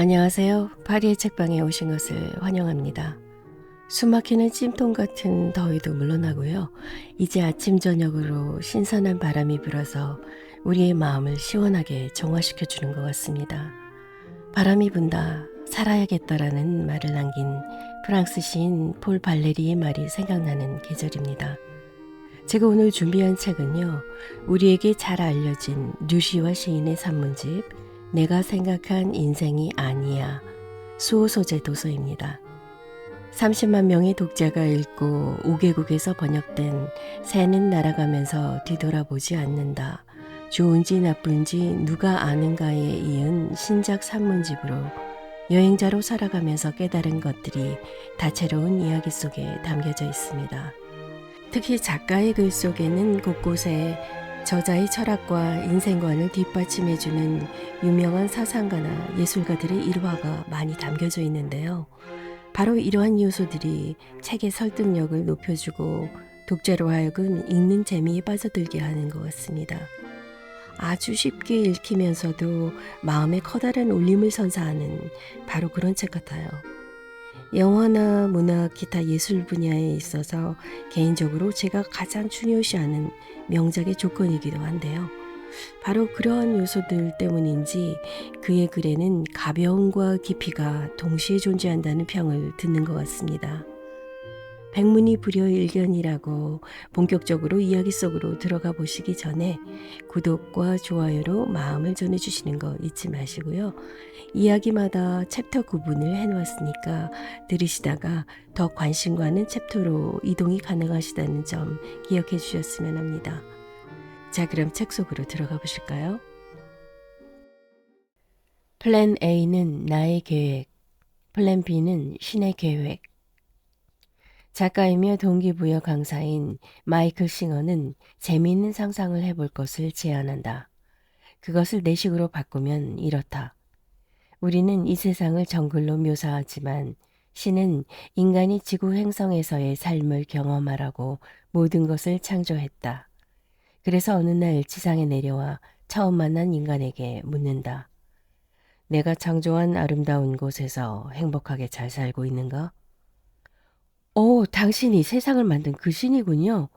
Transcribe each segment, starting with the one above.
안녕하세요. 파리의 책방에 오신 것을 환영합니다. 숨막히는 찜통 같은 더위도 물러나고요. 이제 아침 저녁으로 신선한 바람이 불어서 우리의 마음을 시원하게 정화시켜주는 것 같습니다. 바람이 분다, 살아야겠다라는 말을 남긴 프랑스 시인 폴 발레리의 말이 생각나는 계절입니다. 제가 오늘 준비한 책은요, 우리에게 잘 알려진 류시와 시인의 산문집 내가 생각한 인생이 아니야 수호 소재 도서입니다. 30만 명의 독자가 읽고 5개국에서 번역된 새는 날아가면서 뒤돌아보지 않는다. 좋은지 나쁜지 누가 아는가에 이은 신작 산문집으로 여행자로 살아가면서 깨달은 것들이 다채로운 이야기 속에 담겨져 있습니다. 특히 작가의 글 속에는 곳곳에 저자의 철학과 인생관을 뒷받침해주는 유명한 사상가나 예술가들의 일화가 많이 담겨져 있는데요. 바로 이러한 요소들이 책의 설득력을 높여주고 독자로 하여금 읽는 재미에 빠져들게 하는 것 같습니다. 아주 쉽게 읽히면서도 마음에 커다란 울림을 선사하는 바로 그런 책 같아요. 영화나 문학, 기타 예술 분야에 있어서 개인적으로 제가 가장 중요시하는 명작의 조건이기도 한데요. 바로 그러한 요소들 때문인지 그의 글에는 가벼움과 깊이가 동시에 존재한다는 평을 듣는 것 같습니다. 백문이 불여일견이라고 본격적으로 이야기 속으로 들어가 보시기 전에 구독과 좋아요로 마음을 전해주시는 거 잊지 마시고요. 이야기마다 챕터 구분을 해놓았으니까 들으시다가 더 관심 가는 챕터로 이동이 가능하시다는 점 기억해 주셨으면 합니다. 자, 그럼 책 속으로 들어가 보실까요? 플랜 A는 나의 계획, 플랜 B는 신의 계획. 작가이며 동기부여 강사인 마이클 싱어는 재미있는 상상을 해볼 것을 제안한다. 그것을 내 식으로 바꾸면 이렇다. 우리는 이 세상을 정글로 묘사하지만 신은 인간이 지구 행성에서의 삶을 경험하라고 모든 것을 창조했다. 그래서 어느 날 지상에 내려와 처음 만난 인간에게 묻는다. 내가 창조한 아름다운 곳에서 행복하게 잘 살고 있는가? 오, 당신이 세상을 만든 그 신이군요.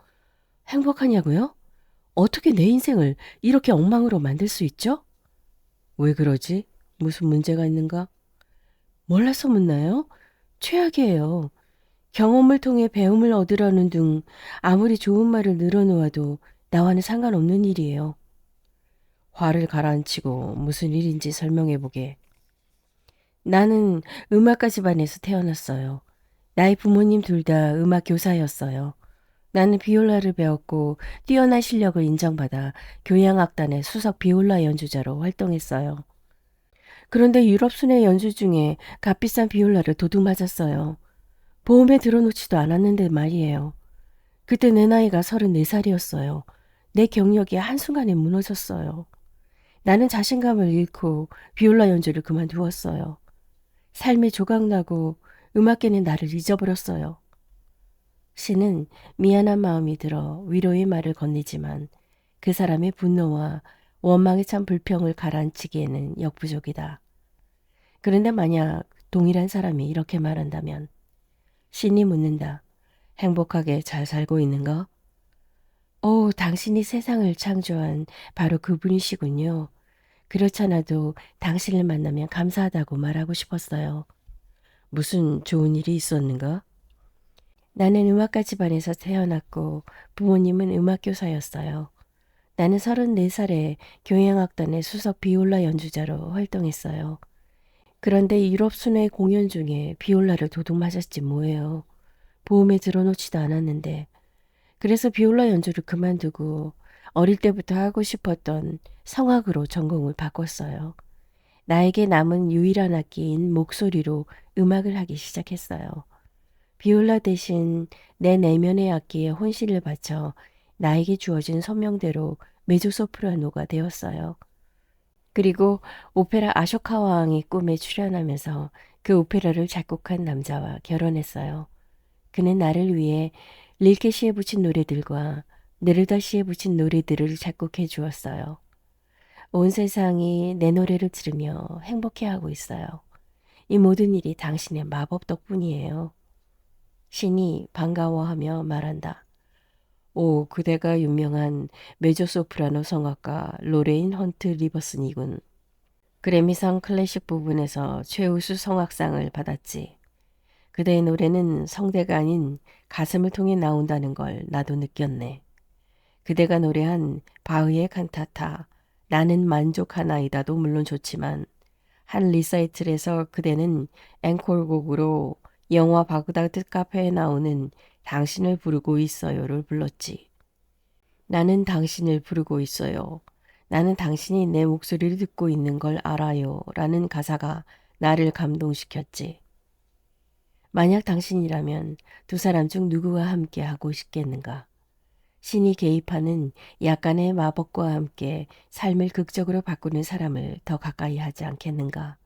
행복하냐고요? 어떻게 내 인생을 이렇게 엉망으로 만들 수 있죠? 왜 그러지? 무슨 문제가 있는가? 몰라서 묻나요? 최악이에요. 경험을 통해 배움을 얻으려는 등 아무리 좋은 말을 늘어놓아도 나와는 상관없는 일이에요. 화를 가라앉히고 무슨 일인지 설명해보게. 나는 음악가 집안에서 태어났어요. 나의 부모님 둘 다 음악 교사였어요. 나는 비올라를 배웠고 뛰어난 실력을 인정받아 교향악단의 수석 비올라 연주자로 활동했어요. 그런데 유럽 순회 연주 중에 값비싼 비올라를 도둑 맞았어요. 보험에 들어놓지도 않았는데 말이에요. 그때 내 나이가 34살이었어요. 내 경력이 한순간에 무너졌어요. 나는 자신감을 잃고 비올라 연주를 그만두었어요. 삶이 조각나고 음악계는 나를 잊어버렸어요. 신은 미안한 마음이 들어 위로의 말을 건네지만 그 사람의 분노와 원망에 찬 불평을 가라앉히기에는 역부족이다. 그런데 만약 동일한 사람이 이렇게 말한다면 신이 묻는다. 행복하게 잘 살고 있는가? 오, 당신이 세상을 창조한 바로 그분이시군요. 그렇잖아도 당신을 만나면 감사하다고 말하고 싶었어요. 무슨 좋은 일이 있었는가? 나는 음악가 집안에서 태어났고 부모님은 음악교사였어요. 나는 34살에 교향악단의 수석 비올라 연주자로 활동했어요. 그런데 유럽 순회 공연 중에 비올라를 도둑 맞았지 뭐예요. 보험에 들어놓지도 않았는데. 그래서 비올라 연주를 그만두고 어릴 때부터 하고 싶었던 성악으로 전공을 바꿨어요. 나에게 남은 유일한 악기인 목소리로 음악을 하기 시작했어요. 비올라 대신 내 내면의 악기에 혼신을 바쳐 나에게 주어진 소명대로 메조소프라노가 되었어요. 그리고 오페라 아쇼카 왕의 꿈에 출연하면서 그 오페라를 작곡한 남자와 결혼했어요. 그는 나를 위해 릴케 시에 붙인 노래들과 네르다 시에 붙인 노래들을 작곡해 주었어요. 온 세상이 내 노래를 들으며 행복해하고 있어요. 이 모든 일이 당신의 마법 덕분이에요. 신이 반가워하며 말한다. 오, 그대가 유명한 메조소프라노 성악가 로레인 헌트 리버슨이군. 그래미상 클래식 부분에서 최우수 성악상을 받았지. 그대의 노래는 성대가 아닌 가슴을 통해 나온다는 걸 나도 느꼈네. 그대가 노래한 바흐의 칸타타, 나는 만족하나이다도 물론 좋지만 한 리사이틀에서 그대는 앵콜곡으로 영화 바그다드 카페에 나오는 당신을 부르고 있어요를 불렀지. 나는 당신을 부르고 있어요. 나는 당신이 내 목소리를 듣고 있는 걸 알아요. 라는 가사가 나를 감동시켰지. 만약 당신이라면 두 사람 중 누구와 함께 하고 싶겠는가? 신이 개입하는 약간의 마법과 함께 삶을 극적으로 바꾸는 사람을 더 가까이 하지 않겠는가?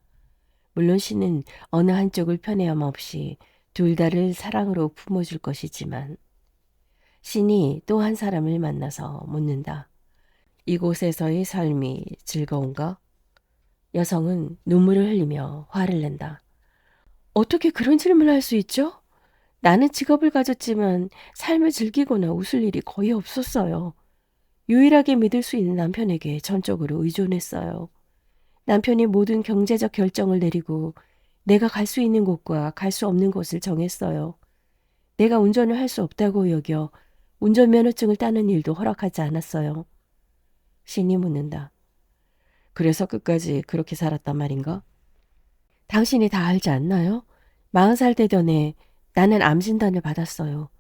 물론 신은 어느 한쪽을 편애함 없이 둘 다를 사랑으로 품어줄 것이지만 신이 또 한 사람을 만나서 묻는다. 이곳에서의 삶이 즐거운가? 여성은 눈물을 흘리며 화를 낸다. 어떻게 그런 질문을 할 수 있죠? 나는 직업을 가졌지만 삶을 즐기거나 웃을 일이 거의 없었어요. 유일하게 믿을 수 있는 남편에게 전적으로 의존했어요. 남편이 모든 경제적 결정을 내리고 내가 갈 수 있는 곳과 갈 수 없는 곳을 정했어요. 내가 운전을 할 수 없다고 여겨 운전면허증을 따는 일도 허락하지 않았어요. 신이 묻는다. 그래서 끝까지 그렇게 살았단 말인가? 당신이 다 알지 않나요? 40살 되던 해 나는 암 진단을 받았어요.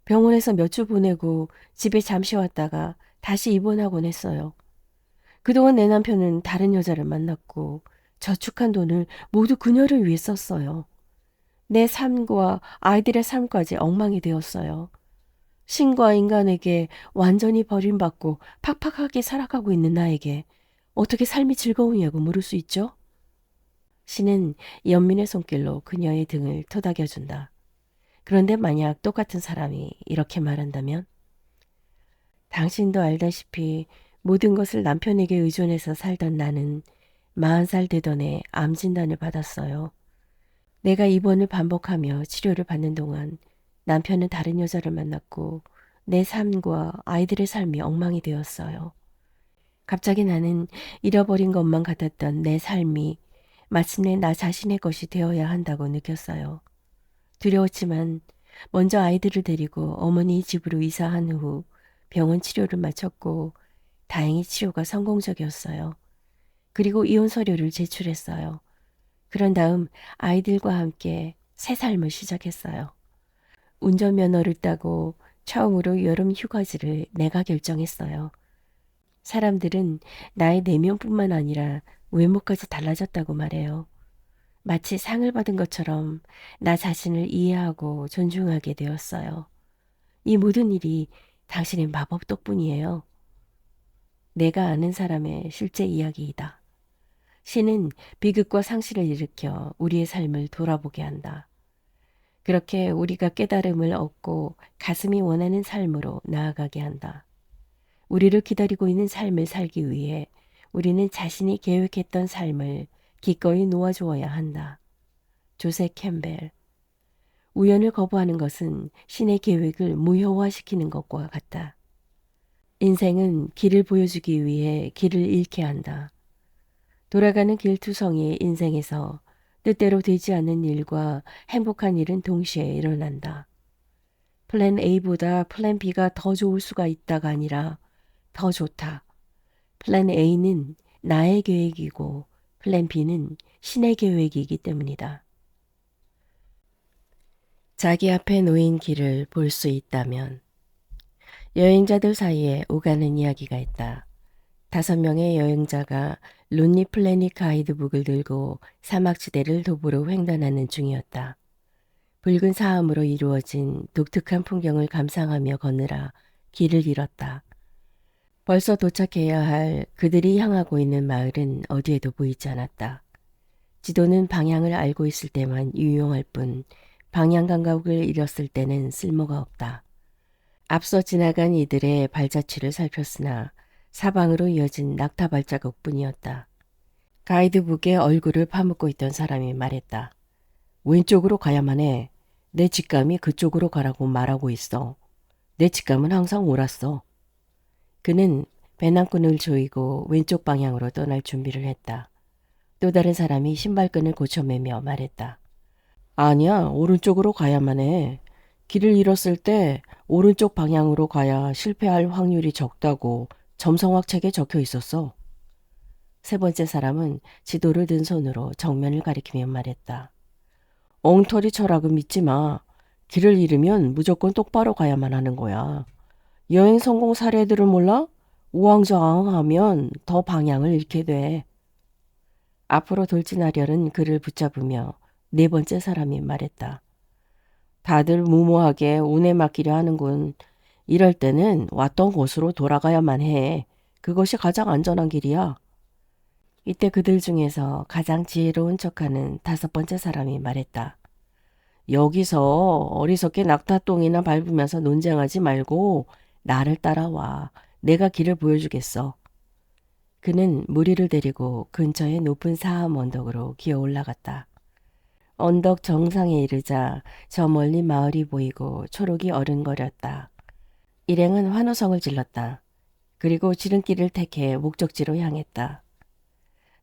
병원에서 몇 주 보내고 집에 잠시 왔다가 다시 입원하곤 했어요. 그동안 내 남편은 다른 여자를 만났고 저축한 돈을 모두 그녀를 위해 썼어요. 내 삶과 아이들의 삶까지 엉망이 되었어요. 신과 인간에게 완전히 버림받고 팍팍하게 살아가고 있는 나에게 어떻게 삶이 즐거우냐고 물을 수 있죠? 신은 연민의 손길로 그녀의 등을 토닥여준다. 그런데 만약 똑같은 사람이 이렇게 말한다면? 당신도 알다시피 모든 것을 남편에게 의존해서 살던 나는 40살 되던 해 암 진단을 받았어요. 내가 입원을 반복하며 치료를 받는 동안 남편은 다른 여자를 만났고 내 삶과 아이들의 삶이 엉망이 되었어요. 갑자기 나는 잃어버린 것만 같았던 내 삶이 마침내 나 자신의 것이 되어야 한다고 느꼈어요. 두려웠지만 먼저 아이들을 데리고 어머니 집으로 이사한 후 병원 치료를 마쳤고 다행히 치료가 성공적이었어요. 그리고 이혼 서류를 제출했어요. 그런 다음 아이들과 함께 새 삶을 시작했어요. 운전면허를 따고 처음으로 여름 휴가지를 내가 결정했어요. 사람들은 나의 내면뿐만 아니라 외모까지 달라졌다고 말해요. 마치 상을 받은 것처럼 나 자신을 이해하고 존중하게 되었어요. 이 모든 일이 당신의 마법 덕분이에요. 내가 아는 사람의 실제 이야기이다. 신은 비극과 상실을 일으켜 우리의 삶을 돌아보게 한다. 그렇게 우리가 깨달음을 얻고 가슴이 원하는 삶으로 나아가게 한다. 우리를 기다리고 있는 삶을 살기 위해 우리는 자신이 계획했던 삶을 기꺼이 놓아주어야 한다. 조세 캠벨. 우연을 거부하는 것은 신의 계획을 무효화시키는 것과 같다. 인생은 길을 보여주기 위해 길을 잃게 한다. 돌아가는 길투성이의 인생에서 뜻대로 되지 않는 일과 행복한 일은 동시에 일어난다. 플랜 A보다 플랜 B가 더 좋을 수가 있다가 아니라 더 좋다. 플랜 A는 나의 계획이고 플랜 B는 신의 계획이기 때문이다. 자기 앞에 놓인 길을 볼 수 있다면 여행자들 사이에 오가는 이야기가 있다. 5명의 여행자가 론리 플래닛 가이드북을 들고 사막지대를 도보로 횡단하는 중이었다. 붉은 사암으로 이루어진 독특한 풍경을 감상하며 걷느라 길을 잃었다. 벌써 도착해야 할 그들이 향하고 있는 마을은 어디에도 보이지 않았다. 지도는 방향을 알고 있을 때만 유용할 뿐 방향 감각을 잃었을 때는 쓸모가 없다. 앞서 지나간 이들의 발자취를 살폈으나 사방으로 이어진 낙타 발자국뿐이었다. 가이드북에 얼굴을 파묻고 있던 사람이 말했다. 왼쪽으로 가야만 해. 내 직감이 그쪽으로 가라고 말하고 있어. 내 직감은 항상 옳았어. 그는 배낭끈을 조이고 왼쪽 방향으로 떠날 준비를 했다. 또 다른 사람이 신발끈을 고쳐매며 말했다. 아니야, 오른쪽으로 가야만 해. 길을 잃었을 때 오른쪽 방향으로 가야 실패할 확률이 적다고 점성학 책에 적혀 있었어. 세 번째 사람은 지도를 든 손으로 정면을 가리키며 말했다. 엉터리 철학은 믿지 마. 길을 잃으면 무조건 똑바로 가야만 하는 거야. 여행 성공 사례들을 몰라? 우왕좌왕하면 더 방향을 잃게 돼. 앞으로 돌진하려는 그를 붙잡으며 네 번째 사람이 말했다. 다들 무모하게 운에 맡기려 하는군. 이럴 때는 왔던 곳으로 돌아가야만 해. 그것이 가장 안전한 길이야. 이때 그들 중에서 가장 지혜로운 척하는 다섯 번째 사람이 말했다. 여기서 어리석게 낙타똥이나 밟으면서 논쟁하지 말고 나를 따라와. 내가 길을 보여주겠어. 그는 무리를 데리고 근처의 높은 사암 언덕으로 기어 올라갔다. 언덕 정상에 이르자 저 멀리 마을이 보이고 초록이 어른거렸다. 일행은 환호성을 질렀다. 그리고 지름길을 택해 목적지로 향했다.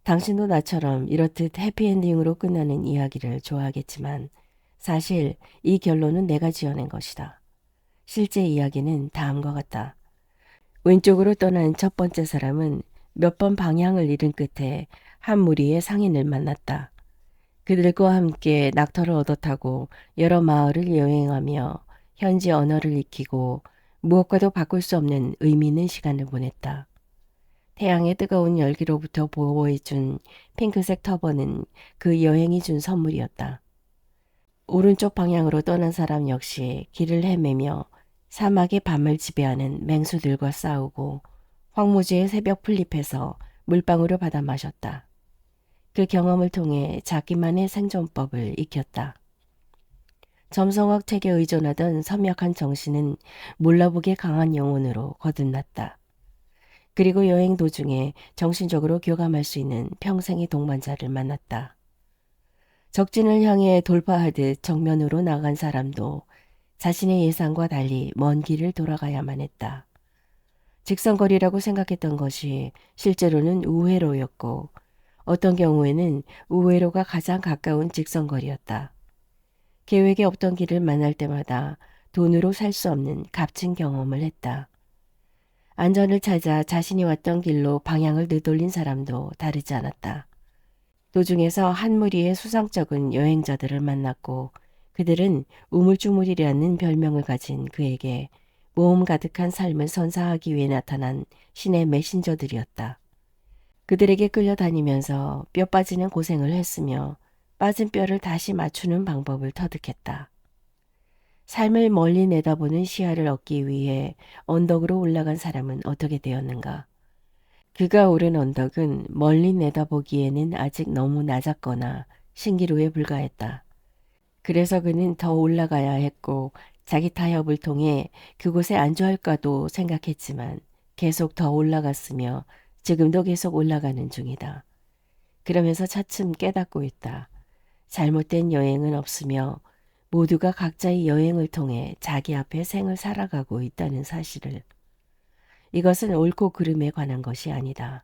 당신도 나처럼 이렇듯 해피엔딩으로 끝나는 이야기를 좋아하겠지만 사실 이 결론은 내가 지어낸 것이다. 실제 이야기는 다음과 같다. 왼쪽으로 떠난 첫 번째 사람은 몇 번 방향을 잃은 끝에 한 무리의 상인을 만났다. 그들과 함께 낙터를 얻어 타고 여러 마을을 여행하며 현지 언어를 익히고 무엇과도 바꿀 수 없는 의미 있는 시간을 보냈다. 태양의 뜨거운 열기로부터 보호해준 핑크색 터번은 그 여행이 준 선물이었다. 오른쪽 방향으로 떠난 사람 역시 길을 헤매며 사막의 밤을 지배하는 맹수들과 싸우고 황무지의 새벽 풀잎에서 물방울을 받아 마셨다. 그 경험을 통해 자기만의 생존법을 익혔다. 점성학 책에 의존하던 섬약한 정신은 몰라보게 강한 영혼으로 거듭났다. 그리고 여행 도중에 정신적으로 교감할 수 있는 평생의 동반자를 만났다. 적진을 향해 돌파하듯 정면으로 나간 사람도 자신의 예상과 달리 먼 길을 돌아가야만 했다. 직선거리라고 생각했던 것이 실제로는 우회로였고 어떤 경우에는 우회로가 가장 가까운 직선거리였다. 계획에 없던 길을 만날 때마다 돈으로 살 수 없는 값진 경험을 했다. 안전을 찾아 자신이 왔던 길로 방향을 되돌린 사람도 다르지 않았다. 도중에서 한 무리의 수상쩍은 여행자들을 만났고 그들은 우물쭈물이라는 별명을 가진 그에게 모험 가득한 삶을 선사하기 위해 나타난 신의 메신저들이었다. 그들에게 끌려다니면서 뼈 빠지는 고생을 했으며 빠진 뼈를 다시 맞추는 방법을 터득했다. 삶을 멀리 내다보는 시야를 얻기 위해 언덕으로 올라간 사람은 어떻게 되었는가? 그가 오른 언덕은 멀리 내다보기에는 아직 너무 낮았거나 신기루에 불과했다. 그래서 그는 더 올라가야 했고 자기 타협을 통해 그곳에 안주할까도 생각했지만 계속 더 올라갔으며 지금도 계속 올라가는 중이다. 그러면서 차츰 깨닫고 있다. 잘못된 여행은 없으며 모두가 각자의 여행을 통해 자기 앞에 생을 살아가고 있다는 사실을. 이것은 옳고 그름에 관한 것이 아니다.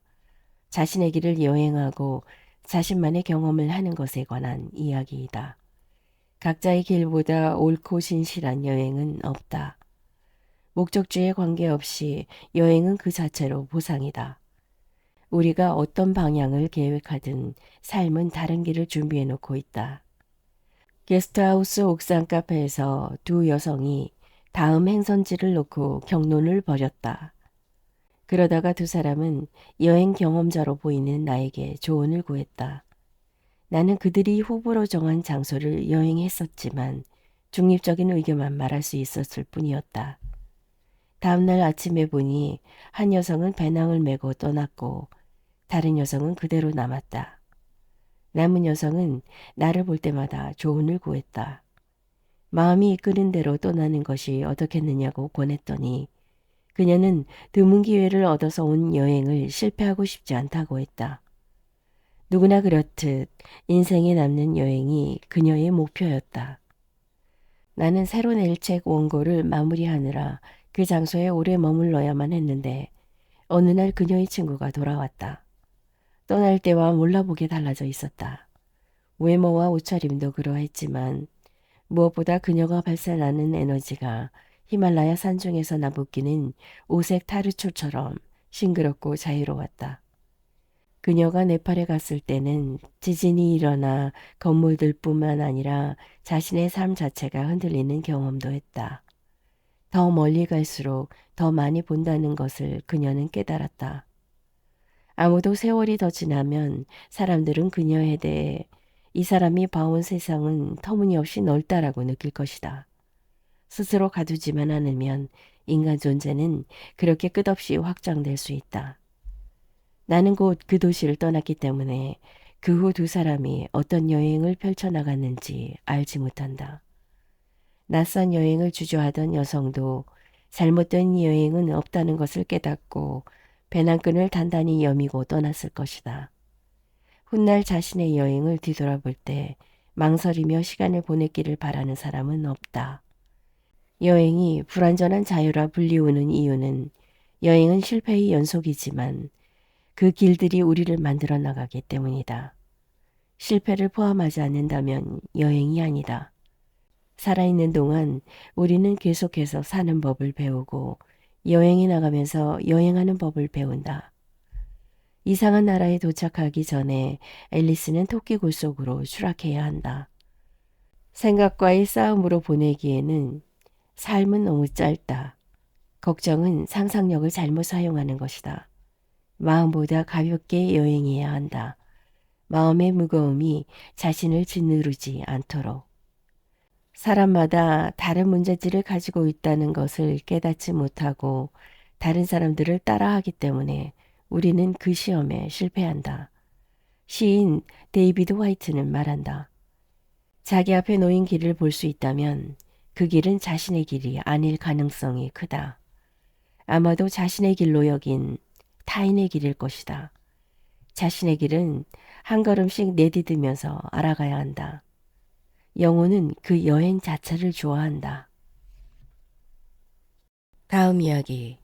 자신의 길을 여행하고 자신만의 경험을 하는 것에 관한 이야기이다. 각자의 길보다 옳고 진실한 여행은 없다. 목적지에 관계없이 여행은 그 자체로 보상이다. 우리가 어떤 방향을 계획하든 삶은 다른 길을 준비해 놓고 있다. 게스트하우스 옥상 카페에서 두 여성이 다음 행선지를 놓고 경론을 벌였다. 그러다가 두 사람은 여행 경험자로 보이는 나에게 조언을 구했다. 나는 그들이 후보로 정한 장소를 여행했었지만 중립적인 의견만 말할 수 있었을 뿐이었다. 다음날 아침에 보니 한 여성은 배낭을 메고 떠났고 다른 여성은 그대로 남았다. 남은 여성은 나를 볼 때마다 조언을 구했다. 마음이 이끄는 대로 떠나는 것이 어떻겠느냐고 권했더니 그녀는 드문 기회를 얻어서 온 여행을 실패하고 싶지 않다고 했다. 누구나 그렇듯 인생에 남는 여행이 그녀의 목표였다. 나는 새로 낼 책 원고를 마무리하느라 그 장소에 오래 머물러야만 했는데 어느 날 그녀의 친구가 돌아왔다. 떠날 때와 몰라보게 달라져 있었다. 외모와 옷차림도 그러했지만 무엇보다 그녀가 발산하는 에너지가 히말라야 산중에서 나부끼는 오색 타르초처럼 싱그럽고 자유로웠다. 그녀가 네팔에 갔을 때는 지진이 일어나 건물들뿐만 아니라 자신의 삶 자체가 흔들리는 경험도 했다. 더 멀리 갈수록 더 많이 본다는 것을 그녀는 깨달았다. 아무도 세월이 더 지나면 사람들은 그녀에 대해 이 사람이 봐온 세상은 터무니없이 넓다라고 느낄 것이다. 스스로 가두지만 않으면 인간 존재는 그렇게 끝없이 확장될 수 있다. 나는 곧 그 도시를 떠났기 때문에 그 후 두 사람이 어떤 여행을 펼쳐나갔는지 알지 못한다. 낯선 여행을 주저하던 여성도 잘못된 여행은 없다는 것을 깨닫고 배낭끈을 단단히 여미고 떠났을 것이다. 훗날 자신의 여행을 뒤돌아볼 때 망설이며 시간을 보냈기를 바라는 사람은 없다. 여행이 불완전한 자유라 불리우는 이유는 여행은 실패의 연속이지만 그 길들이 우리를 만들어 나가기 때문이다. 실패를 포함하지 않는다면 여행이 아니다. 살아있는 동안 우리는 계속해서 사는 법을 배우고 여행에 나가면서 여행하는 법을 배운다. 이상한 나라에 도착하기 전에 앨리스는 토끼굴 속으로 추락해야 한다. 생각과의 싸움으로 보내기에는 삶은 너무 짧다. 걱정은 상상력을 잘못 사용하는 것이다. 마음보다 가볍게 여행해야 한다. 마음의 무거움이 자신을 짓누르지 않도록. 사람마다 다른 문제지를 가지고 있다는 것을 깨닫지 못하고 다른 사람들을 따라하기 때문에 우리는 그 시험에 실패한다. 시인 데이비드 화이트는 말한다. 자기 앞에 놓인 길을 볼 수 있다면 그 길은 자신의 길이 아닐 가능성이 크다. 아마도 자신의 길로 여긴 타인의 길일 것이다. 자신의 길은 한 걸음씩 내디디면서 알아가야 한다. 영혼은 그 여행 자체를 좋아한다. 다음 이야기.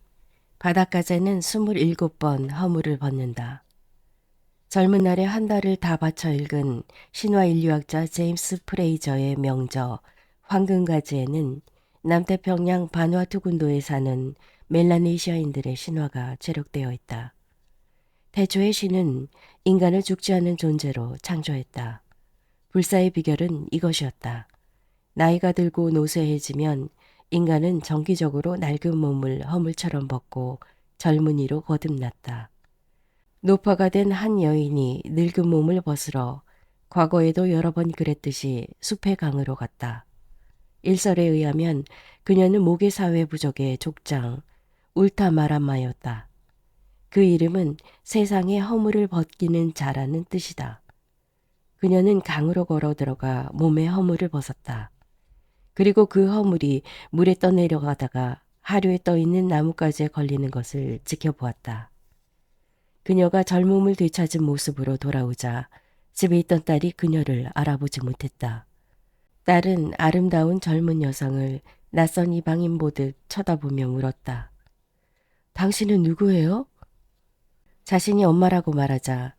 바닷가재는 27번 허물을 벗는다. 젊은 날에 한 달을 다 바쳐 읽은 신화 인류학자 제임스 프레이저의 명저 황금가지에는 남태평양 바누아투 군도에 사는 멜라네시아인들의 신화가 재력되어 있다. 태초의 신은 인간을 죽지 않는 존재로 창조했다. 불사의 비결은 이것이었다. 나이가 들고 노쇠해지면 인간은 정기적으로 낡은 몸을 허물처럼 벗고 젊은이로 거듭났다. 노파가 된 한 여인이 늙은 몸을 벗으러 과거에도 여러 번 그랬듯이 숲의 강으로 갔다. 일설에 의하면 그녀는 모계사회 부족의 족장 울타마람마였다. 그 이름은 세상의 허물을 벗기는 자라는 뜻이다. 그녀는 강으로 걸어 들어가 몸의 허물을 벗었다. 그리고 그 허물이 물에 떠내려가다가 하류에 떠있는 나뭇가지에 걸리는 것을 지켜보았다. 그녀가 젊음을 되찾은 모습으로 돌아오자 집에 있던 딸이 그녀를 알아보지 못했다. 딸은 아름다운 젊은 여성을 낯선 이방인 보듯 쳐다보며 물었다. 당신은 누구예요? 자신이 엄마라고 말하자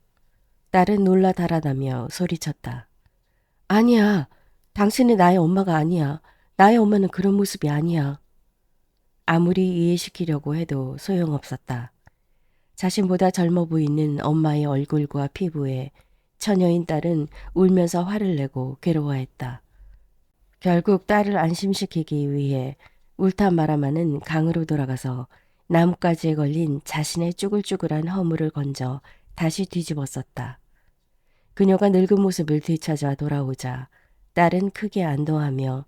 딸은 놀라 달아나며 소리쳤다. 아니야. 당신은 나의 엄마가 아니야. 나의 엄마는 그런 모습이 아니야. 아무리 이해시키려고 해도 소용없었다. 자신보다 젊어 보이는 엄마의 얼굴과 피부에 처녀인 딸은 울면서 화를 내고 괴로워했다. 결국 딸을 안심시키기 위해 울타마라마는 강으로 돌아가서 나뭇가지에 걸린 자신의 쭈글쭈글한 허물을 건져 다시 뒤집었었다. 그녀가 늙은 모습을 되찾아 돌아오자 딸은 크게 안도하며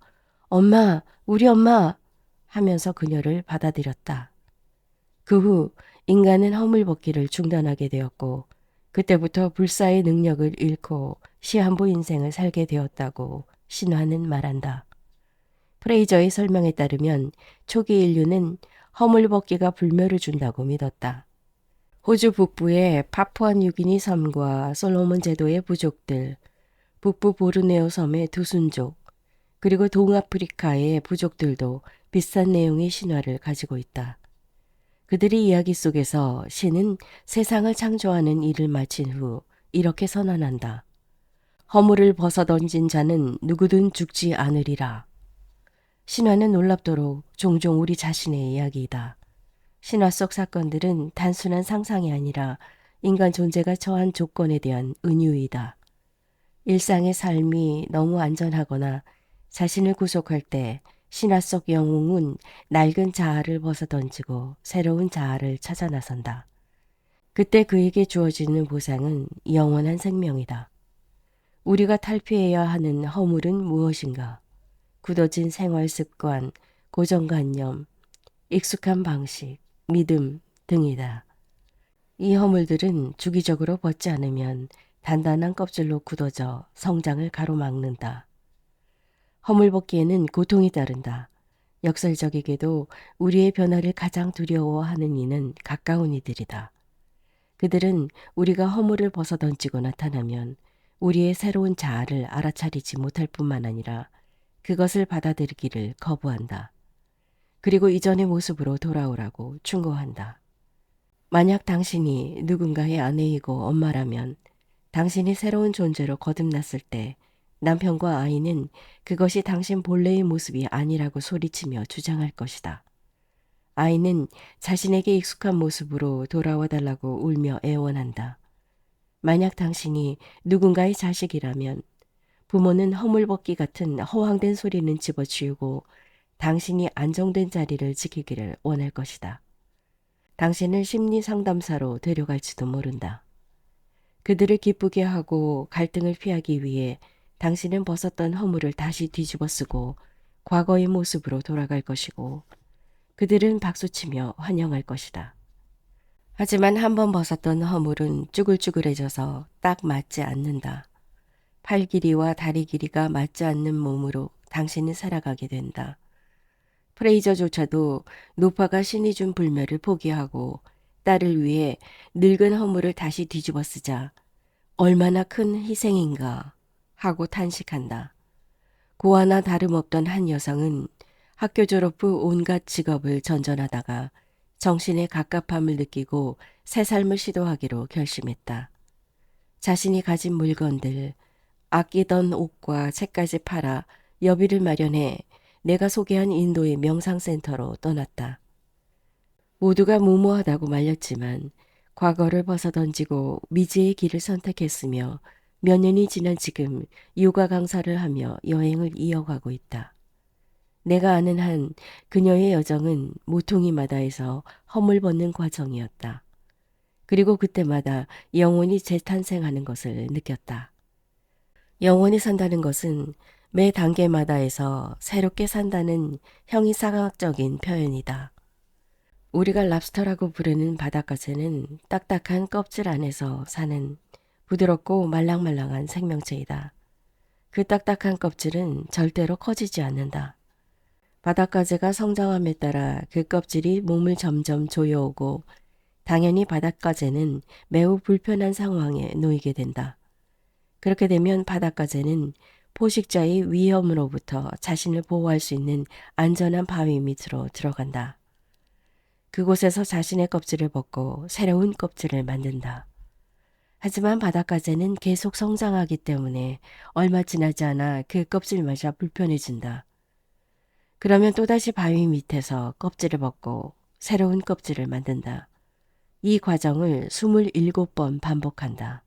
엄마, 우리 엄마 하면서 그녀를 받아들였다. 그 후 인간은 허물 벗기를 중단하게 되었고 그때부터 불사의 능력을 잃고 시한부 인생을 살게 되었다고 신화는 말한다. 프레이저의 설명에 따르면 초기 인류는 허물 벗기가 불멸을 준다고 믿었다. 호주 북부의 파푸아뉴기니 섬과 솔로몬 제도의 부족들, 북부 보르네오 섬의 두순족, 그리고 동아프리카의 부족들도 비슷한 내용의 신화를 가지고 있다. 그들의 이야기 속에서 신은 세상을 창조하는 일을 마친 후 이렇게 선언한다. 허물을 벗어던진 자는 누구든 죽지 않으리라. 신화는 놀랍도록 종종 우리 자신의 이야기이다. 신화 속 사건들은 단순한 상상이 아니라 인간 존재가 처한 조건에 대한 은유이다. 일상의 삶이 너무 안전하거나 자신을 구속할 때 신화 속 영웅은 낡은 자아를 벗어던지고 새로운 자아를 찾아 나선다. 그때 그에게 주어지는 보상은 영원한 생명이다. 우리가 탈피해야 하는 허물은 무엇인가? 굳어진 생활 습관, 고정관념, 익숙한 방식, 믿음 등이다. 이 허물들은 주기적으로 벗지 않으면 단단한 껍질로 굳어져 성장을 가로막는다. 허물 벗기에는 고통이 따른다. 역설적이게도 우리의 변화를 가장 두려워하는 이는 가까운 이들이다. 그들은 우리가 허물을 벗어던지고 나타나면 우리의 새로운 자아를 알아차리지 못할 뿐만 아니라 그것을 받아들이기를 거부한다. 그리고 이전의 모습으로 돌아오라고 충고한다. 만약 당신이 누군가의 아내이고 엄마라면 당신이 새로운 존재로 거듭났을 때 남편과 아이는 그것이 당신 본래의 모습이 아니라고 소리치며 주장할 것이다. 아이는 자신에게 익숙한 모습으로 돌아와 달라고 울며 애원한다. 만약 당신이 누군가의 자식이라면 부모는 허물벗기 같은 허황된 소리는 집어치우고 당신이 안정된 자리를 지키기를 원할 것이다. 당신을 심리 상담사로 데려갈지도 모른다. 그들을 기쁘게 하고 갈등을 피하기 위해 당신은 벗었던 허물을 다시 뒤집어 쓰고 과거의 모습으로 돌아갈 것이고 그들은 박수치며 환영할 것이다. 하지만 한번 벗었던 허물은 쭈글쭈글해져서 딱 맞지 않는다. 팔 길이와 다리 길이가 맞지 않는 몸으로 당신은 살아가게 된다. 프레이저조차도 노파가 신이 준 불멸을 포기하고 딸을 위해 늙은 허물을 다시 뒤집어 쓰자 얼마나 큰 희생인가 하고 탄식한다. 고아나 다름없던 한 여성은 학교 졸업 후 온갖 직업을 전전하다가 정신의 갑갑함을 느끼고 새 삶을 시도하기로 결심했다. 자신이 가진 물건들, 아끼던 옷과 책까지 팔아 여비를 마련해 내가 소개한 인도의 명상센터로 떠났다. 모두가 무모하다고 말렸지만 과거를 벗어던지고 미지의 길을 선택했으며 몇 년이 지난 지금 요가 강사를 하며 여행을 이어가고 있다. 내가 아는 한 그녀의 여정은 모퉁이마다에서 허물 벗는 과정이었다. 그리고 그때마다 영혼이 재탄생하는 것을 느꼈다. 영원히 산다는 것은 매 단계마다에서 새롭게 산다는 형이상학적인 표현이다. 우리가 랍스터라고 부르는 바닷가새는 딱딱한 껍질 안에서 사는 부드럽고 말랑말랑한 생명체이다. 그 딱딱한 껍질은 절대로 커지지 않는다. 바닷가재가 성장함에 따라 그 껍질이 몸을 점점 조여오고 당연히 바닷가재는 매우 불편한 상황에 놓이게 된다. 그렇게 되면 바닷가재는 포식자의 위험으로부터 자신을 보호할 수 있는 안전한 바위 밑으로 들어간다. 그곳에서 자신의 껍질을 벗고 새로운 껍질을 만든다. 하지만 바닷가재는 계속 성장하기 때문에 얼마 지나지 않아 그 껍질마저 불편해진다. 그러면 또다시 바위 밑에서 껍질을 벗고 새로운 껍질을 만든다. 이 과정을 27번 반복한다.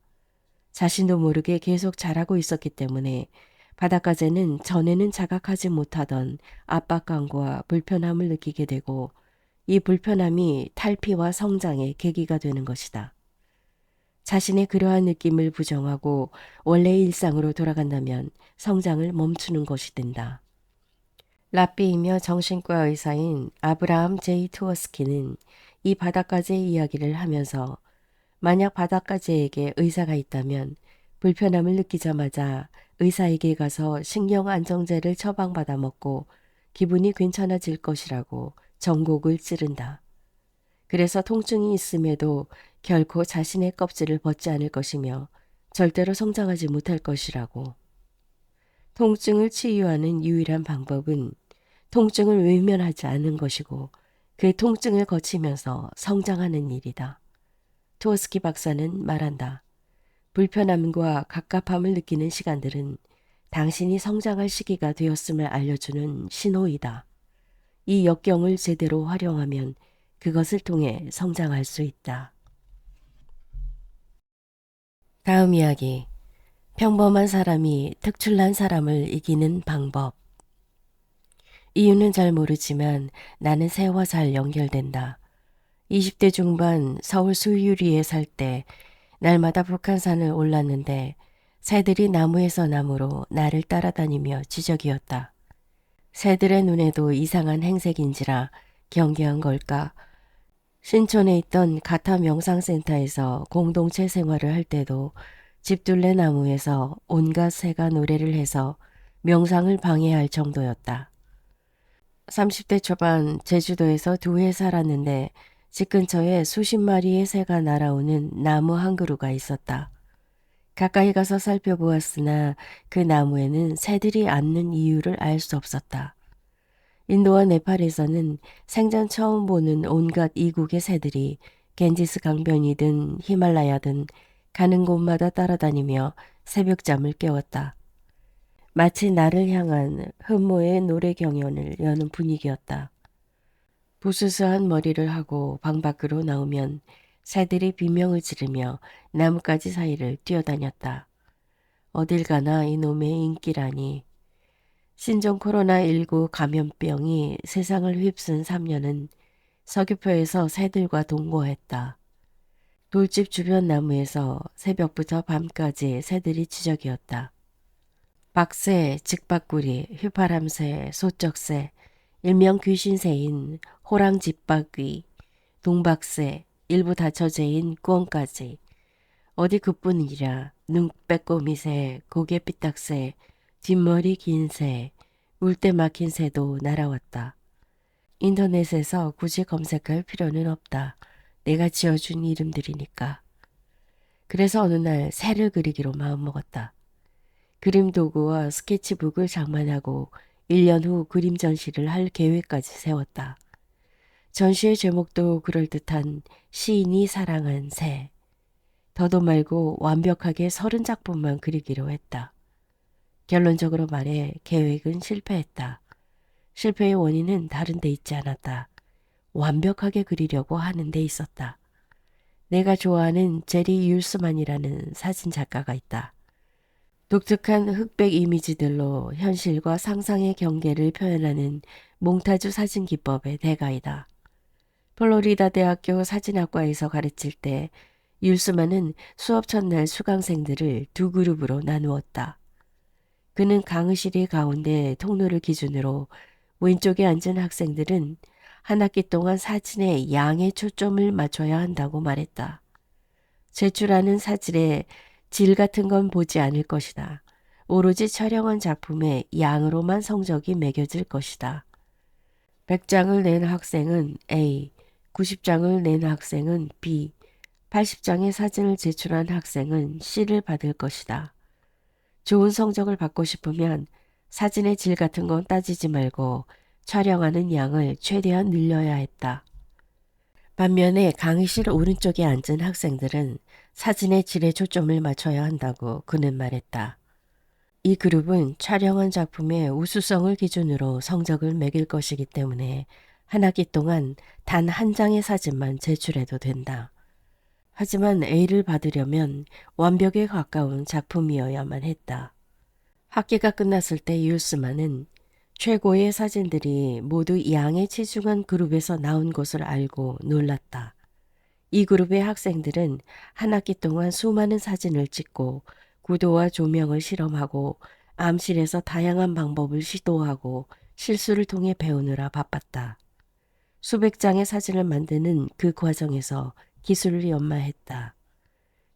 자신도 모르게 계속 자라고 있었기 때문에 바닷가재는 전에는 자각하지 못하던 압박감과 불편함을 느끼게 되고 이 불편함이 탈피와 성장의 계기가 되는 것이다. 자신의 그러한 느낌을 부정하고 원래의 일상으로 돌아간다면 성장을 멈추는 것이 된다. 랍비이며 정신과 의사인 아브라함 제이 투어스키는 이 바닷가재 이야기를 하면서 만약 바닷가재에게 의사가 있다면 불편함을 느끼자마자 의사에게 가서 신경안정제를 처방받아 먹고 기분이 괜찮아질 것이라고 전곡을 찌른다. 그래서 통증이 있음에도 결코 자신의 껍질을 벗지 않을 것이며 절대로 성장하지 못할 것이라고. 통증을 치유하는 유일한 방법은 통증을 외면하지 않는 것이고 그 통증을 거치면서 성장하는 일이다. 투어스키 박사는 말한다. 불편함과 갑갑함을 느끼는 시간들은 당신이 성장할 시기가 되었음을 알려주는 신호이다. 이 역경을 제대로 활용하면 그것을 통해 성장할 수 있다. 다음 이야기. 평범한 사람이 특출난 사람을 이기는 방법. 이유는 잘 모르지만 나는 새와 잘 연결된다. 20대 중반 서울 수유리에 살 때 날마다 북한산을 올랐는데 새들이 나무에서 나무로 나를 따라다니며 지적이었다. 새들의 눈에도 이상한 행색인지라 경계한 걸까? 신촌에 있던 가타 명상센터에서 공동체 생활을 할 때도 집둘레 나무에서 온갖 새가 노래를 해서 명상을 방해할 정도였다. 30대 초반 제주도에서 2해 살았는데 집 근처에 수십 마리의 새가 날아오는 나무 한 그루가 있었다. 가까이 가서 살펴보았으나 그 나무에는 새들이 앉는 이유를 알 수 없었다. 인도와 네팔에서는 생전 처음 보는 온갖 이국의 새들이 겐지스 강변이든 히말라야든 가는 곳마다 따라다니며 새벽잠을 깨웠다. 마치 나를 향한 흠모의 노래 경연을 여는 분위기였다. 부스스한 머리를 하고 방 밖으로 나오면 새들이 비명을 지르며 나뭇가지 사이를 뛰어다녔다. 어딜 가나 이놈의 인기라니. 신종 코로나19 감염병이 세상을 휩쓴 3년은 서귀포에서 새들과 동거했다. 돌집 주변 나무에서 새벽부터 밤까지 새들이 지적이었다. 박새, 직박구리, 휘파람새, 소쩍새, 일명 귀신새인 호랑집박귀, 동박새, 일부 다처제인 꾸엉까지. 어디 그뿐이라 눈빼꼬미새, 고개 삐딱새, 뒷머리 긴 새, 울대 막힌 새도 날아왔다. 인터넷에서 굳이 검색할 필요는 없다. 내가 지어준 이름들이니까. 그래서 어느 날 새를 그리기로 마음먹었다. 그림 도구와 스케치북을 장만하고 1년 후 그림 전시를 할 계획까지 세웠다. 전시의 제목도 그럴듯한 시인이 사랑한 새. 더도 말고 완벽하게 30작품만 그리기로 했다. 결론적으로 말해 계획은 실패했다. 실패의 원인은 다른 데 있지 않았다. 완벽하게 그리려고 하는 데 있었다. 내가 좋아하는 제리 율스만이라는 사진작가가 있다. 독특한 흑백 이미지들로 현실과 상상의 경계를 표현하는 몽타주 사진 기법의 대가이다. 플로리다 대학교 사진학과에서 가르칠 때 율스만은 수업 첫날 수강생들을 2그룹으로 나누었다. 그는 강의실이 가운데 통로를 기준으로 왼쪽에 앉은 학생들은 한 학기 동안 사진에 양의 초점을 맞춰야 한다고 말했다. 제출하는 사진에 질 같은 건 보지 않을 것이다. 오로지 촬영한 작품의 양으로만 성적이 매겨질 것이다. 100장을 낸 학생은 A, 90장을 낸 학생은 B, 80장의 사진을 제출한 학생은 C를 받을 것이다. 좋은 성적을 받고 싶으면 사진의 질 같은 건 따지지 말고 촬영하는 양을 최대한 늘려야 했다. 반면에 강의실 오른쪽에 앉은 학생들은 사진의 질에 초점을 맞춰야 한다고 그는 말했다. 이 그룹은 촬영한 작품의 우수성을 기준으로 성적을 매길 것이기 때문에 한 학기 동안 단 한 장의 사진만 제출해도 된다. 하지만 A를 받으려면 완벽에 가까운 작품이어야만 했다. 학기가 끝났을 때 율스만은 최고의 사진들이 모두 양에 치중한 그룹에서 나온 것을 알고 놀랐다. 이 그룹의 학생들은 한 학기 동안 수많은 사진을 찍고 구도와 조명을 실험하고 암실에서 다양한 방법을 시도하고 실수를 통해 배우느라 바빴다. 수백 장의 사진을 만드는 그 과정에서 기술을 연마했다.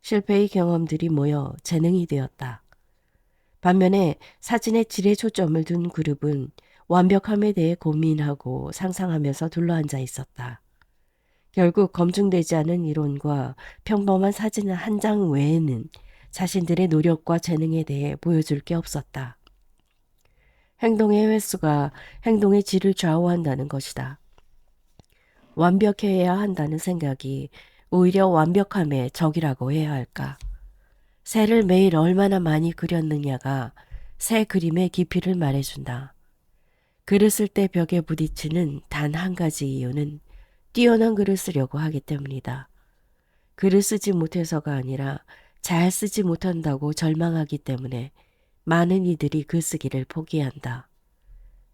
실패의 경험들이 모여 재능이 되었다. 반면에 사진의 질에 초점을 둔 그룹은 완벽함에 대해 고민하고 상상하면서 둘러앉아 있었다. 결국 검증되지 않은 이론과 평범한 사진 한 장 외에는 자신들의 노력과 재능에 대해 보여줄 게 없었다. 행동의 횟수가 행동의 질을 좌우한다는 것이다. 완벽해야 한다는 생각이 오히려 완벽함의 적이라고 해야 할까. 새를 매일 얼마나 많이 그렸느냐가 새 그림의 깊이를 말해준다. 글을 쓸 때 벽에 부딪히는 단 한 가지 이유는 뛰어난 글을 쓰려고 하기 때문이다. 글을 쓰지 못해서가 아니라 잘 쓰지 못한다고 절망하기 때문에 많은 이들이 글쓰기를 포기한다.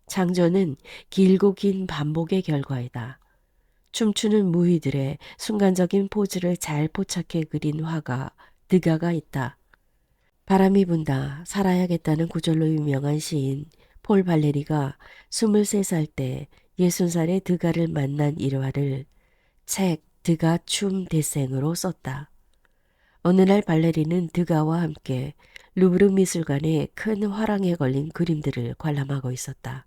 창조는 길고 긴 반복의 결과이다. 춤추는 무희들의 순간적인 포즈를 잘 포착해 그린 화가 드가가 있다. 바람이 분다 살아야겠다는 구절로 유명한 시인 폴 발레리가 23살 때 60살의 드가를 만난 일화를 책 드가 춤 대생으로 썼다. 어느 날 발레리는 드가와 함께 루브르 미술관에 큰 화랑에 걸린 그림들을 관람하고 있었다.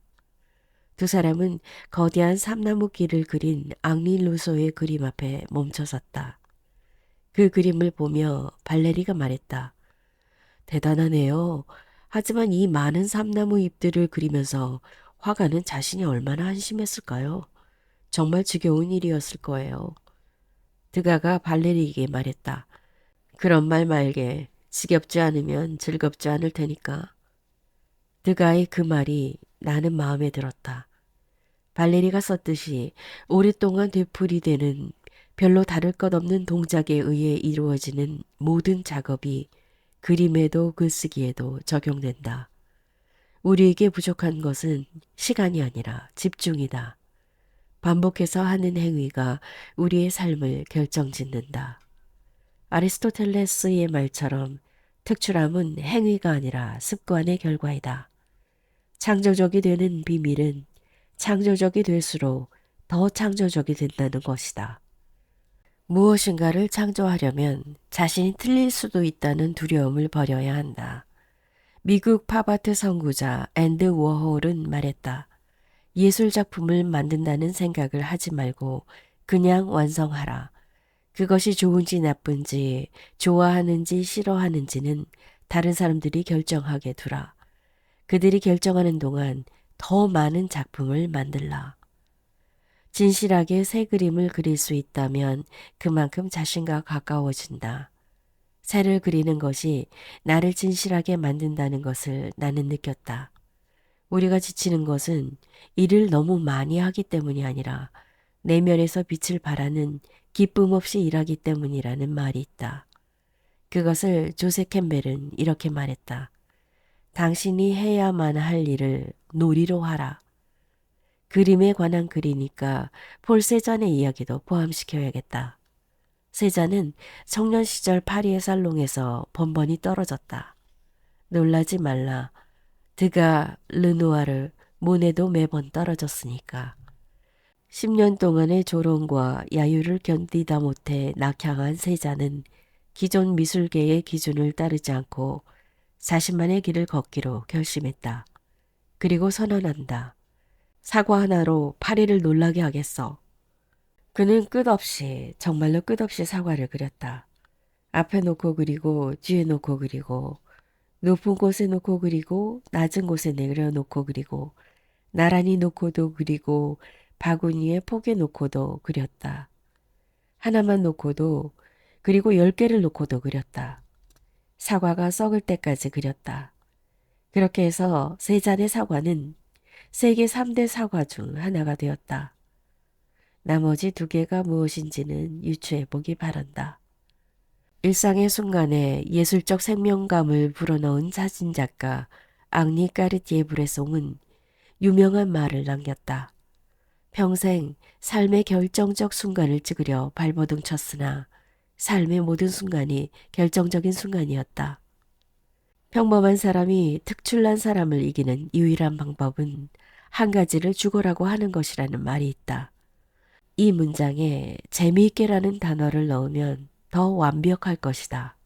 두 사람은 거대한 삼나무 길을 그린 앙리 루소의 그림 앞에 멈춰섰다. 그 그림을 보며 발레리가 말했다. 대단하네요. 하지만 이 많은 삼나무 잎들을 그리면서 화가는 자신이 얼마나 한심했을까요? 정말 지겨운 일이었을 거예요. 드가가 발레리에게 말했다. 그런 말 말게. 지겹지 않으면 즐겁지 않을 테니까. 드가의 그 말이 나는 마음에 들었다. 발레리가 썼듯이 오랫동안 되풀이되는 별로 다를 것 없는 동작에 의해 이루어지는 모든 작업이 그림에도 글쓰기에도 적용된다. 우리에게 부족한 것은 시간이 아니라 집중이다. 반복해서 하는 행위가 우리의 삶을 결정짓는다. 아리스토텔레스의 말처럼 특출함은 행위가 아니라 습관의 결과이다. 창조적이 되는 비밀은 창조적이 될수록 더 창조적이 된다는 것이다. 무엇인가를 창조하려면 자신이 틀릴 수도 있다는 두려움을 버려야 한다. 미국 팝아트 선구자 앤드 워홀은 말했다. 예술작품을 만든다는 생각을 하지 말고 그냥 완성하라. 그것이 좋은지 나쁜지 좋아하는지 싫어하는지는 다른 사람들이 결정하게 두라. 그들이 결정하는 동안 더 많은 작품을 만들라. 진실하게 새 그림을 그릴 수 있다면 그만큼 자신과 가까워진다. 새를 그리는 것이 나를 진실하게 만든다는 것을 나는 느꼈다. 우리가 지치는 것은 일을 너무 많이 하기 때문이 아니라 내면에서 빛을 발하는 기쁨 없이 일하기 때문이라는 말이 있다. 그것을 조세 캠벨은 이렇게 말했다. 당신이 해야만 할 일을 놀이로 하라. 그림에 관한 글이니까 폴 세잔의 이야기도 포함시켜야겠다. 세잔은 청년 시절 파리의 살롱에서 번번이 떨어졌다. 놀라지 말라. 드가, 르누아르, 모네도 매번 떨어졌으니까. 10년 동안의 조롱과 야유를 견디다 못해 낙향한 세자는 기존 미술계의 기준을 따르지 않고 자신만의 길을 걷기로 결심했다. 그리고 선언한다. 사과 하나로 파리를 놀라게 하겠어. 그는 끝없이 정말로 끝없이 사과를 그렸다. 앞에 놓고 그리고 뒤에 놓고 그리고 높은 곳에 놓고 그리고 낮은 곳에 내려놓고 그리고 나란히 놓고도 그리고 바구니에 포개 놓고도 그렸다. 하나만 놓고도 그리고 10개를 놓고도 그렸다. 사과가 썩을 때까지 그렸다. 그렇게 해서 세 잔의 사과는 세계 3대 사과 중 하나가 되었다. 나머지 2개가 무엇인지는 유추해보기 바란다. 일상의 순간에 예술적 생명감을 불어넣은 사진작가 앙리 까르티에 브레송은 유명한 말을 남겼다. 평생 삶의 결정적 순간을 찍으려 발버둥 쳤으나 삶의 모든 순간이 결정적인 순간이었다. 평범한 사람이 특출난 사람을 이기는 유일한 방법은 한 가지를 죽어라고 하는 것이라는 말이 있다. 이 문장에 재미있게라는 단어를 넣으면 더 완벽할 것이다.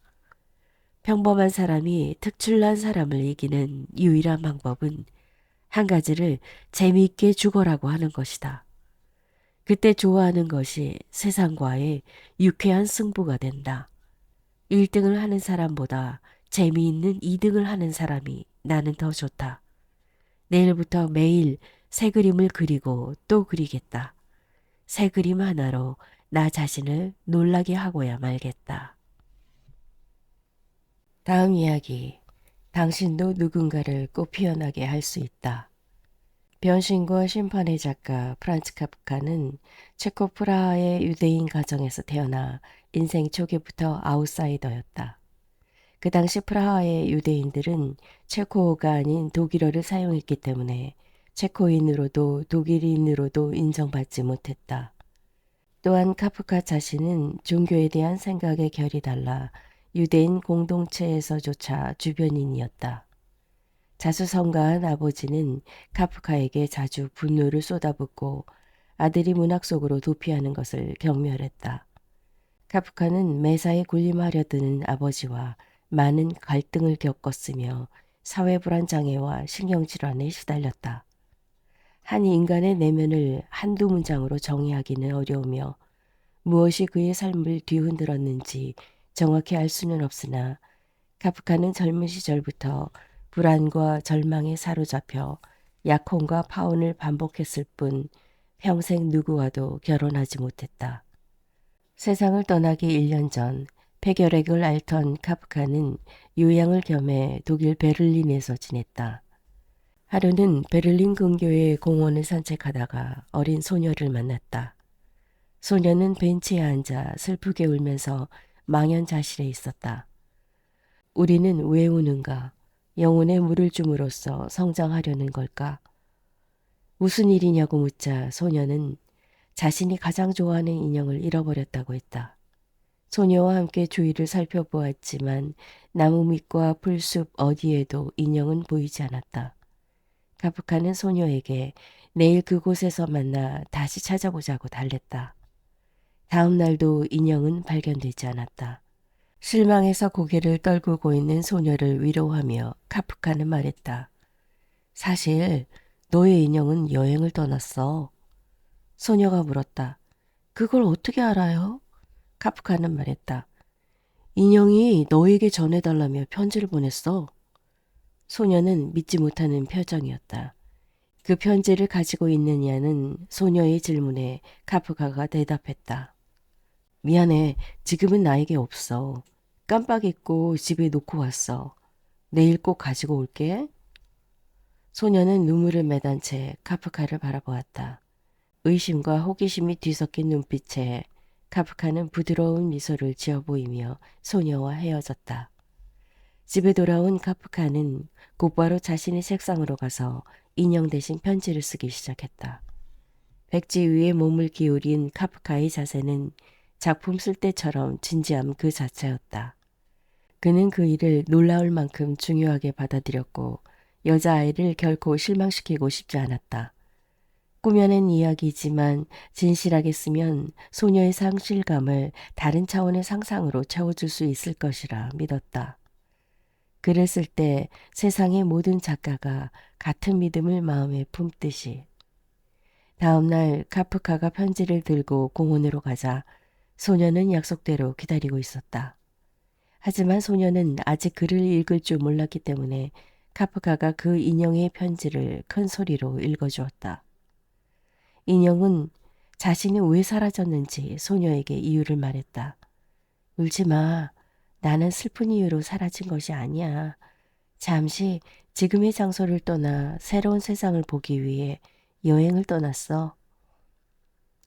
평범한 사람이 특출난 사람을 이기는 유일한 방법은 한 가지를 재미있게 죽어라고 하는 것이다. 그때 좋아하는 것이 세상과의 유쾌한 승부가 된다. 1등을 하는 사람보다 재미있는 2등을 하는 사람이 나는 더 좋다. 내일부터 매일 새 그림을 그리고 또 그리겠다. 새 그림 하나로 나 자신을 놀라게 하고야 말겠다. 다음 이야기. 당신도 누군가를 꼭 피어나게 할 수 있다. 변신과 심판의 작가 프란츠 카프카는 체코 프라하의 유대인 가정에서 태어나 인생 초기부터 아웃사이더였다. 그 당시 프라하의 유대인들은 체코어가 아닌 독일어를 사용했기 때문에 체코인으로도 독일인으로도 인정받지 못했다. 또한 카프카 자신은 종교에 대한 생각의 결이 달라 유대인 공동체에서조차 주변인이었다. 자수성가한 아버지는 카프카에게 자주 분노를 쏟아붓고 아들이 문학 속으로 도피하는 것을 경멸했다. 카프카는 매사에 군림하려 드는 아버지와 많은 갈등을 겪었으며 사회불안장애와 신경질환에 시달렸다. 한 인간의 내면을 한두 문장으로 정의하기는 어려우며 무엇이 그의 삶을 뒤흔들었는지 정확히 알 수는 없으나 카프카는 젊은 시절부터 불안과 절망에 사로잡혀 약혼과 파혼을 반복했을 뿐 평생 누구와도 결혼하지 못했다. 세상을 떠나기 1년 전 폐결핵을 앓던 카프카는 요양을 겸해 독일 베를린에서 지냈다. 하루는 베를린 근교의 공원을 산책하다가 어린 소녀를 만났다. 소녀는 벤치에 앉아 슬프게 울면서 망연자실해 있었다. 우리는 왜 우는가? 영혼에 물을 줌으로써 성장하려는 걸까? 무슨 일이냐고 묻자 소녀는 자신이 가장 좋아하는 인형을 잃어버렸다고 했다. 소녀와 함께 주위를 살펴보았지만 나무 밑과 풀숲 어디에도 인형은 보이지 않았다. 카프카는 소녀에게 내일 그곳에서 만나 다시 찾아보자고 달랬다. 다음 날도 인형은 발견되지 않았다. 실망해서 고개를 떨구고 있는 소녀를 위로하며 카프카는 말했다. 사실 너의 인형은 여행을 떠났어. 소녀가 물었다. 그걸 어떻게 알아요? 카프카는 말했다. 인형이 너에게 전해달라며 편지를 보냈어. 소녀는 믿지 못하는 표정이었다. 그 편지를 가지고 있느냐는 소녀의 질문에 카프카가 대답했다. 미안해. 지금은 나에게 없어. 깜빡 잊고 집에 놓고 왔어. 내일 꼭 가지고 올게. 소녀는 눈물을 매단 채 카프카를 바라보았다. 의심과 호기심이 뒤섞인 눈빛에 카프카는 부드러운 미소를 지어 보이며 소녀와 헤어졌다. 집에 돌아온 카프카는 곧바로 자신의 책상으로 가서 인형 대신 편지를 쓰기 시작했다. 백지 위에 몸을 기울인 카프카의 자세는 작품 쓸 때처럼 진지함 그 자체였다. 그는 그 일을 놀라울 만큼 중요하게 받아들였고 여자아이를 결코 실망시키고 싶지 않았다. 꾸며낸 이야기지만 진실하게 쓰면 소녀의 상실감을 다른 차원의 상상으로 채워줄 수 있을 것이라 믿었다. 글을 쓸 때 세상의 모든 작가가 같은 믿음을 마음에 품듯이. 다음 날 카프카가 편지를 들고 공원으로 가자 소녀는 약속대로 기다리고 있었다. 하지만 소녀는 아직 글을 읽을 줄 몰랐기 때문에 카프카가 그 인형의 편지를 큰 소리로 읽어주었다. 인형은 자신이 왜 사라졌는지 소녀에게 이유를 말했다. 울지 마. 나는 슬픈 이유로 사라진 것이 아니야. 잠시 지금의 장소를 떠나 새로운 세상을 보기 위해 여행을 떠났어.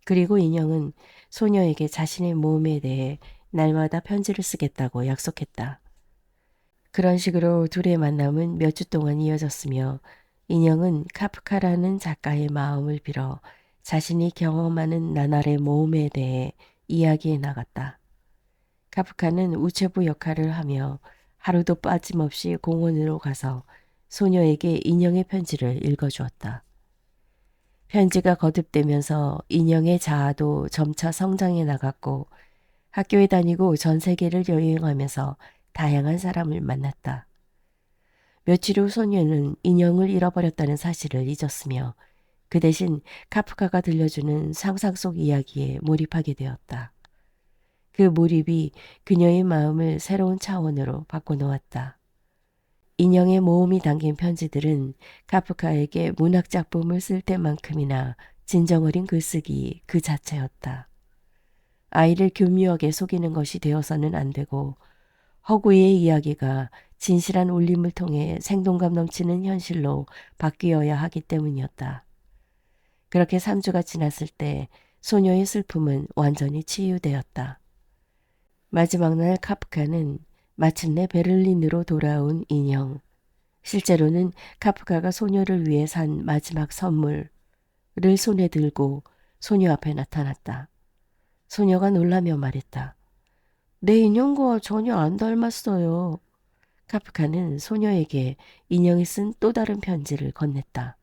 그리고 인형은 소녀에게 자신의 몸에 대해 날마다 편지를 쓰겠다고 약속했다. 그런 식으로 둘의 만남은 몇 주 동안 이어졌으며 인형은 카프카라는 작가의 마음을 빌어 자신이 경험하는 나날의 모험에 대해 이야기해 나갔다. 카프카는 우체부 역할을 하며 하루도 빠짐없이 공원으로 가서 소녀에게 인형의 편지를 읽어주었다. 편지가 거듭되면서 인형의 자아도 점차 성장해 나갔고 학교에 다니고 전 세계를 여행하면서 다양한 사람을 만났다. 며칠 후 소녀는 인형을 잃어버렸다는 사실을 잊었으며 그 대신 카프카가 들려주는 상상 속 이야기에 몰입하게 되었다. 그 몰입이 그녀의 마음을 새로운 차원으로 바꿔놓았다. 인형의 모음이 담긴 편지들은 카프카에게 문학작품을 쓸 때만큼이나 진정 어린 글쓰기 그 자체였다. 아이를 교묘하게 속이는 것이 되어서는 안 되고 허구의 이야기가 진실한 울림을 통해 생동감 넘치는 현실로 바뀌어야 하기 때문이었다. 그렇게 3주가 지났을 때 소녀의 슬픔은 완전히 치유되었다. 마지막 날 카프카는 마침내 베를린으로 돌아온 인형. 실제로는 카프카가 소녀를 위해 산 마지막 선물을 손에 들고 소녀 앞에 나타났다. 소녀가 놀라며 말했다. 내 인형과 전혀 안 닮았어요. 카프카는 소녀에게 인형이 쓴 또 다른 편지를 건넸다.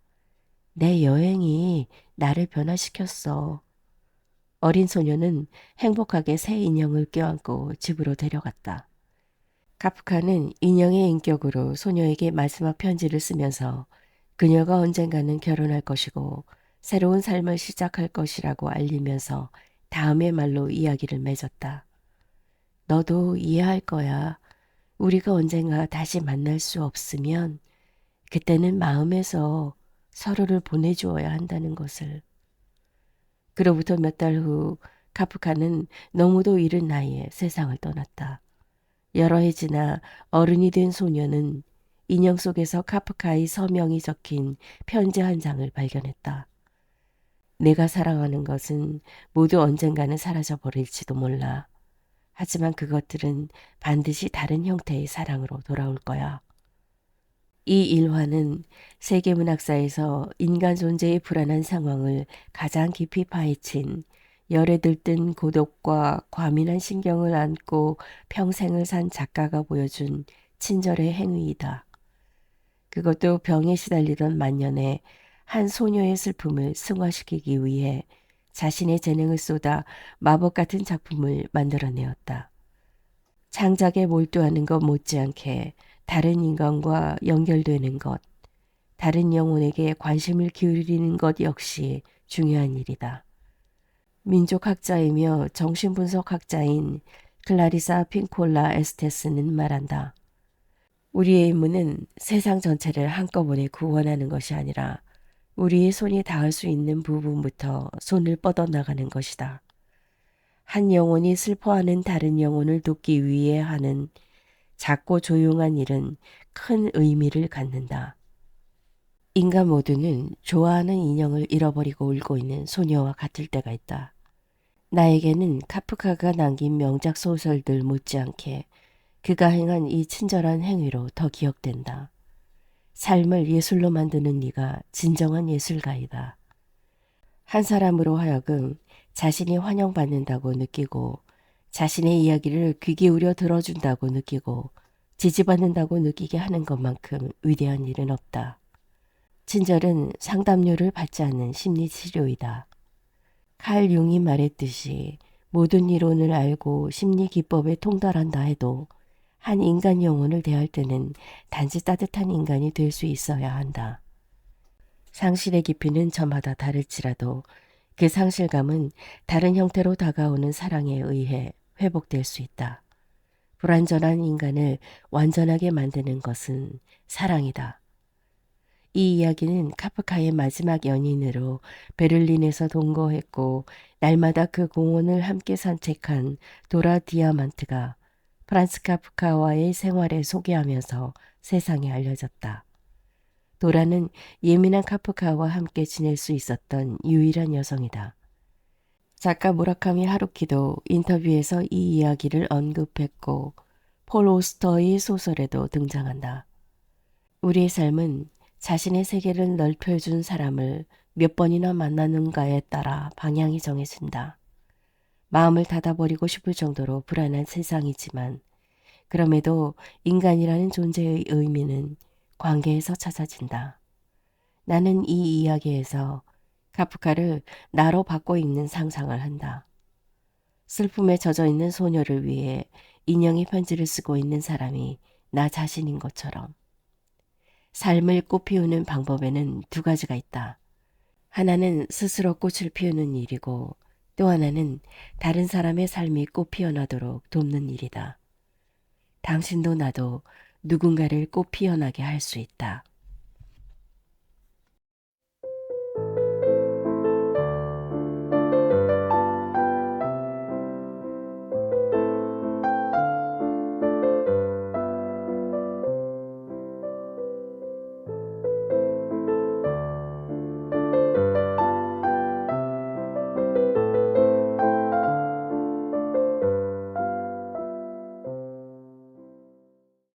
내 여행이 나를 변화시켰어. 어린 소녀는 행복하게 새 인형을 껴안고 집으로 데려갔다. 카프카는 인형의 인격으로 소녀에게 마지막 편지를 쓰면서 그녀가 언젠가는 결혼할 것이고 새로운 삶을 시작할 것이라고 알리면서 다음의 말로 이야기를 맺었다. 너도 이해할 거야. 우리가 언젠가 다시 만날 수 없으면 그때는 마음에서 서로를 보내주어야 한다는 것을. 그로부터 몇 달 후 카프카는 너무도 이른 나이에 세상을 떠났다. 여러 해 지나 어른이 된 소녀는 인형 속에서 카프카의 서명이 적힌 편지 한 장을 발견했다. 내가 사랑하는 것은 모두 언젠가는 사라져버릴지도 몰라. 하지만 그것들은 반드시 다른 형태의 사랑으로 돌아올 거야. 이 일화는 세계문학사에서 인간 존재의 불안한 상황을 가장 깊이 파헤친 열에 들뜬 고독과 과민한 신경을 안고 평생을 산 작가가 보여준 친절의 행위이다. 그것도 병에 시달리던 만년에 한 소녀의 슬픔을 승화시키기 위해 자신의 재능을 쏟아 마법 같은 작품을 만들어내었다. 창작에 몰두하는 것 못지않게 다른 인간과 연결되는 것, 다른 영혼에게 관심을 기울이는 것 역시 중요한 일이다. 민족학자이며 정신분석학자인 클라리사 핀콜라 에스테스는 말한다. 우리의 임무는 세상 전체를 한꺼번에 구원하는 것이 아니라 우리의 손이 닿을 수 있는 부분부터 손을 뻗어나가는 것이다. 한 영혼이 슬퍼하는 다른 영혼을 돕기 위해 하는 작고 조용한 일은 큰 의미를 갖는다. 인간 모두는 좋아하는 인형을 잃어버리고 울고 있는 소녀와 같을 때가 있다. 나에게는 카프카가 남긴 명작 소설들 못지않게 그가 행한 이 친절한 행위로 더 기억된다. 삶을 예술로 만드는 네가 진정한 예술가이다. 한 사람으로 하여금 자신이 환영받는다고 느끼고 자신의 이야기를 귀 기울여 들어준다고 느끼고 지지받는다고 느끼게 하는 것만큼 위대한 일은 없다. 친절은 상담료를 받지 않는 심리치료이다. 칼 융이 말했듯이 모든 이론을 알고 심리 기법에 통달한다 해도 한 인간 영혼을 대할 때는 단지 따뜻한 인간이 될 수 있어야 한다. 상실의 깊이는 저마다 다를지라도 그 상실감은 다른 형태로 다가오는 사랑에 의해 회복될 수 있다. 불완전한 인간을 완전하게 만드는 것은 사랑이다. 이 이야기는 카프카의 마지막 연인으로 베를린에서 동거했고 날마다 그 공원을 함께 산책한 도라 디아만트가 프란츠 카프카와의 생활을 소개하면서 세상에 알려졌다. 도라는 예민한 카프카와 함께 지낼 수 있었던 유일한 여성이다. 작가 무라카미 하루키도 인터뷰에서 이 이야기를 언급했고 폴 오스터의 소설에도 등장한다. 우리의 삶은 자신의 세계를 넓혀준 사람을 몇 번이나 만나는가에 따라 방향이 정해진다. 마음을 닫아버리고 싶을 정도로 불안한 세상이지만 그럼에도 인간이라는 존재의 의미는 관계에서 찾아진다. 나는 이 이야기에서 카프카를 나로 바꿔 읽는 상상을 한다. 슬픔에 젖어 있는 소녀를 위해 인형의 편지를 쓰고 있는 사람이 나 자신인 것처럼. 삶을 꽃피우는 방법에는 두 가지가 있다. 하나는 스스로 꽃을 피우는 일이고 또 하나는 다른 사람의 삶이 꽃 피어나도록 돕는 일이다. 당신도 나도 누군가를 꽃 피어나게 할 수 있다.